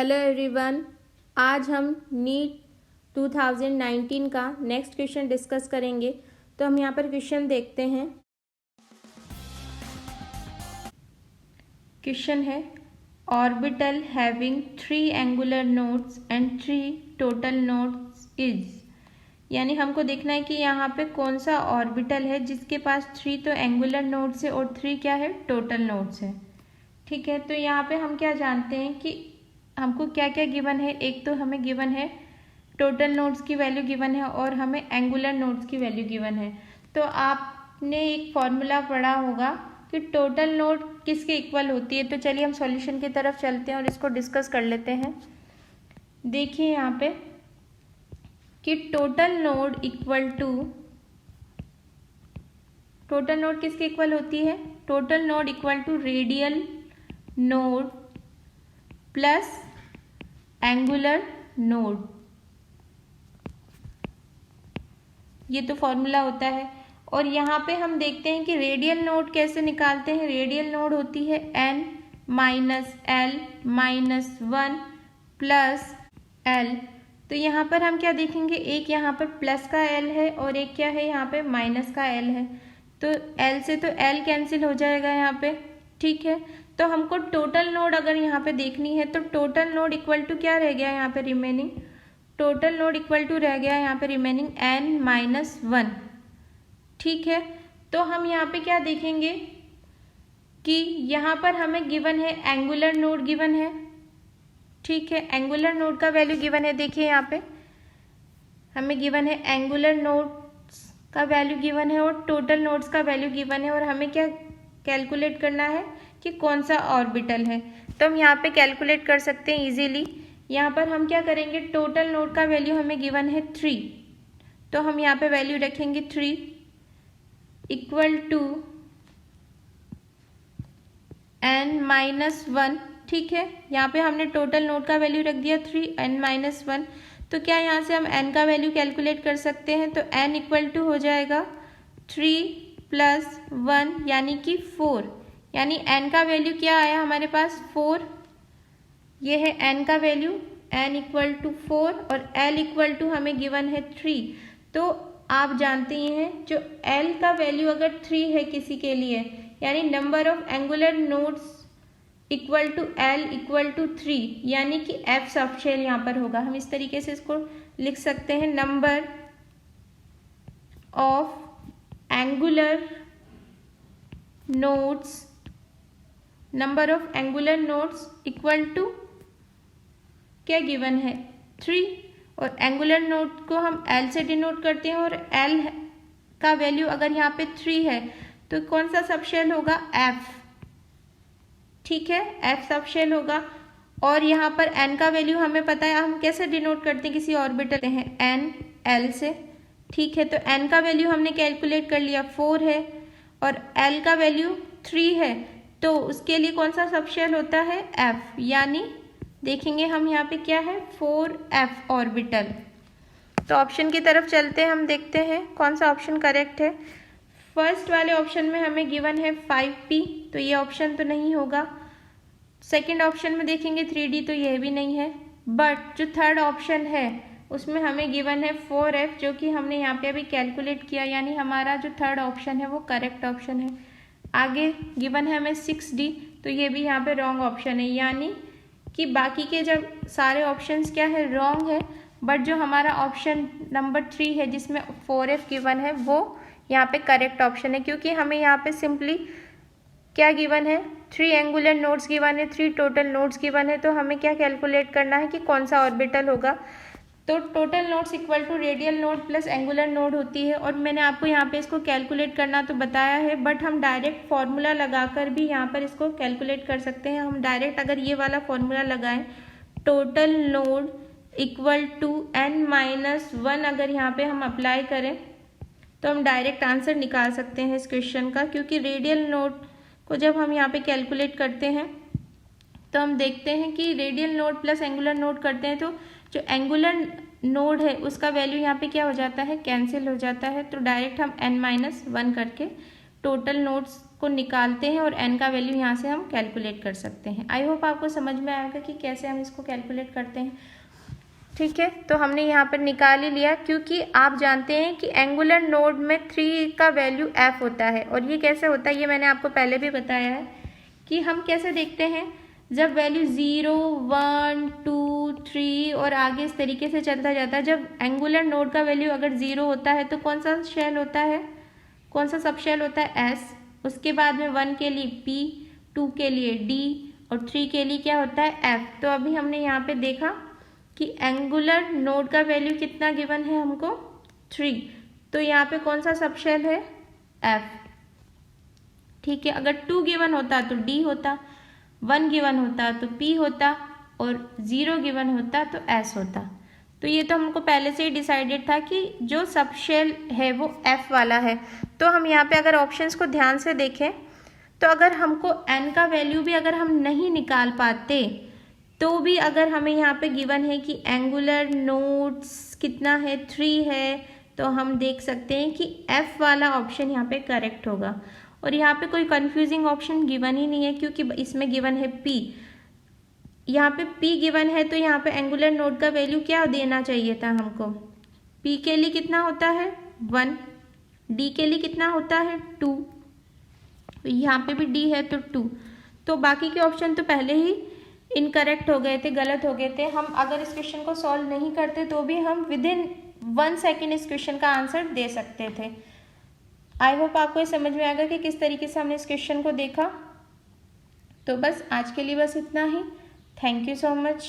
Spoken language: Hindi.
हेलो एवरीवन, आज हम नीट 2019 का नेक्स्ट क्वेश्चन डिस्कस करेंगे। तो हम यहाँ पर क्वेश्चन देखते हैं। क्वेश्चन है orbital having 3 angular nodes and 3 total nodes is, यानी हमको देखना है कि यहाँ पे कौन सा ऑर्बिटल है जिसके पास 3 तो एंगुलर नोड्स है और 3 क्या है, टोटल नोड्स है। ठीक है, तो यहाँ पे हम क्या जानते हैं कि हमको क्या क्या गिवन है। एक तो हमें गिवन है टोटल नोड्स की वैल्यू गिवन है और हमें एंगुलर नोड्स की वैल्यू गिवन है। तो आपने एक फॉर्मूला पढ़ा होगा कि टोटल नोड किसके इक्वल होती है। तो चलिए हम सॉल्यूशन की तरफ चलते हैं और इसको डिस्कस कर लेते हैं। देखिए यहाँ पे कि टोटल नोड किसके इक्वल होती है। Total node equal to radial node plus angular node, ये तो फॉर्मूला होता है। और यहाँ पे हम देखते हैं कि रेडियल नोड कैसे निकालते हैं। रेडियल नोड होती है n minus L minus 1 plus L. तो यहाँ पर हम क्या देखेंगे, एक यहाँ पर प्लस का l है और एक क्या है, यहाँ पे माइनस का l है। तो l से तो l कैंसिल हो जाएगा यहाँ पे। ठीक है, तो हमको टोटल नोड अगर यहाँ पे देखनी है तो टोटल नोड इक्वल टू क्या रह गया यहाँ पे remaining, total node equal to रह गया यहाँ पे रिमेनिंग n माइनस 1। ठीक है, तो हम यहाँ पे क्या देखेंगे कि यहाँ पर हमें गिवन है एंगुलर नोड गिवन है। ठीक है, एंगुलर नोड का वैल्यू गिवन है। देखिए यहाँ पे हमें गिवन है एंगुलर नोड्स का वैल्यू गिवन है और टोटल नोड्स का वैल्यू गिवन है और हमें क्या कैलकुलेट करना है कि कौन सा ऑर्बिटल है। तो हम यहाँ पे कैलकुलेट कर सकते हैं इजीली। यहाँ पर हम क्या करेंगे, टोटल नोड का वैल्यू हमें गिवन है 3, तो हम यहाँ पे वैल्यू रखेंगे 3 इक्वल टू n माइनस 1। ठीक है, यहाँ पे हमने टोटल नोड का वैल्यू रख दिया 3 n माइनस 1। तो क्या यहाँ से हम n का वैल्यू कैलकुलेट कर सकते हैं। तो n इक्वल टू हो जाएगा 3 प्लस 1 यानी कि 4, यानी n का वैल्यू क्या आया हमारे पास 4। ये है n का वैल्यू, n इक्वल टू 4 और l इक्वल टू हमें गिवन है 3। तो आप जानते ही हैं जो l का वैल्यू अगर 3 है किसी के लिए, यानी number of angular nodes equal to l equal to 3, यानी कि f सबशेल यहाँ पर होगा। हम इस तरीके से इसको लिख सकते हैं, number of angular nodes, number of angular nodes equal to क्या गिवन है 3, और एंगुलर नोड को हम L से डिनोट करते हैं और L का वैल्यू अगर यहाँ पे 3 है तो कौन सा सबशेल होगा, F। ठीक है, F सबशेल होगा। और यहाँ पर N का वैल्यू हमें पता है, हम कैसे डिनोट करते हैं किसी ऑर्बिटल हैं N L से। ठीक है, तो N का वैल्यू हमने कैलकुलेट कर लिया 4 है और L का वैल्यू 3 है, तो उसके लिए कौन सा सबशेल होता है, F। यानी देखेंगे हम यहाँ पे क्या है 4f ऑर्बिटल। तो ऑप्शन की तरफ चलते हैं, हम देखते हैं कौन सा ऑप्शन करेक्ट है। फर्स्ट वाले ऑप्शन में हमें गिवन है 5p, तो ये ऑप्शन तो नहीं होगा। सेकंड ऑप्शन में देखेंगे 3d, तो यह भी नहीं है। बट जो थर्ड ऑप्शन है उसमें हमें गिवन है 4f, जो कि हमने यहाँ पे अभी कैलकुलेट किया, यानी हमारा जो थर्ड ऑप्शन है वो करेक्ट ऑप्शन है। आगे गिवन है हमें 6d, तो ये भी यहाँ पे रॉन्ग ऑप्शन है, यानी कि बाकी के जब सारे ऑप्शंस क्या है, रॉन्ग है। बट जो हमारा ऑप्शन नंबर 3 है जिसमें 4f गिवन है वो यहाँ पे करेक्ट ऑप्शन है, क्योंकि हमें यहाँ पे सिंपली क्या गिवन है, 3 एंगुलर नोड्स गिवन है, 3 टोटल नोड्स गिवन है। तो हमें क्या कैलकुलेट करना है कि कौन सा ऑर्बिटल होगा। तो total nodes equal to radial node plus angular node होती है, और मैंने आपको यहाँ पे इसको कैलकुलेट करना तो बताया है, बट हम डायरेक्ट फार्मूला लगाकर भी यहाँ पर इसको कैलकुलेट कर सकते हैं। हम डायरेक्ट अगर ये वाला फार्मूला लगाएं, total node equal to n minus 1, अगर यहाँ पे हम अप्लाई करें तो हम डायरेक्ट आंसर निकाल सकते हैं इस क्वेश्चन का, क्योंकि रेडियल नोड को जब हम यहाँ पे कैलकुलेट करते हैं तो हम देखते हैं कि radial node plus angular node करते हैं तो जो एंगुलर नोड है उसका वैल्यू यहाँ पे क्या हो जाता है, कैंसिल हो जाता है। तो डायरेक्ट हम n माइनस 1 करके टोटल नोड्स को निकालते हैं और n का वैल्यू यहाँ से हम कैलकुलेट कर सकते हैं। आई होप आपको समझ में आएगा कि कैसे हम इसको कैलकुलेट करते हैं। ठीक है, तो हमने यहाँ पर निकाल ही लिया, क्योंकि आप जानते हैं कि एंगुलर नोड में 3 का वैल्यू f होता है। और ये कैसे होता है ये मैंने आपको पहले भी बताया है कि हम कैसे देखते हैं, जब वैल्यू 0, 1, 2, 3 और आगे इस तरीके से चलता जाता है। जब एंगुलर नोड का वैल्यू अगर 0 होता है तो कौन सा शेल होता है, कौन सा सब शेल होता है, s। उसके बाद में 1 के लिए p, 2 के लिए d और 3 के लिए क्या होता है f। तो अभी हमने यहाँ पे देखा कि एंगुलर नोड का वैल्यू कितना गिवन है हमको, 3। तो यहाँ पे कौन सा सब शेल है, f। ठीक है, अगर 2 गिवन होता तो d होता, 1 गिवन होता तो p होता और 0 गिवन होता तो s होता। तो ये तो हमको पहले से ही डिसाइडेड था कि जो सब शेल है वो f वाला है। तो हम यहाँ पे अगर ऑप्शंस को ध्यान से देखें तो अगर हमको n का वैल्यू भी अगर हम नहीं निकाल पाते तो भी अगर हमें यहाँ पे गिवन है कि एंगुलर नोड्स कितना है, 3 है, तो हम देख सकते हैं कि f वाला ऑप्शन यहाँ पे करेक्ट होगा। और यहाँ पे कोई कंफ्यूजिंग ऑप्शन गिवन ही नहीं है, क्योंकि इसमें गिवन है p। यहाँ पे p गिवन है तो यहाँ पे एंगुलर नोड का वैल्यू क्या देना चाहिए था हमको, p के लिए कितना होता है 1, d के लिए कितना होता है 2, यहाँ पे भी d है तो 2। तो बाकी के ऑप्शन तो पहले ही इनकरेक्ट हो गए थे, गलत हो गए थे। हम अगर इस क्वेश्चन को सॉल्व नहीं करते तो भी हम विदिन 1 सेकेंड इस क्वेश्चन का आंसर दे सकते थे। आई होप आपको ये समझ में आएगा कि किस तरीके से हमने इस क्वेश्चन को देखा। तो बस आज के लिए बस इतना ही। Thank you so much.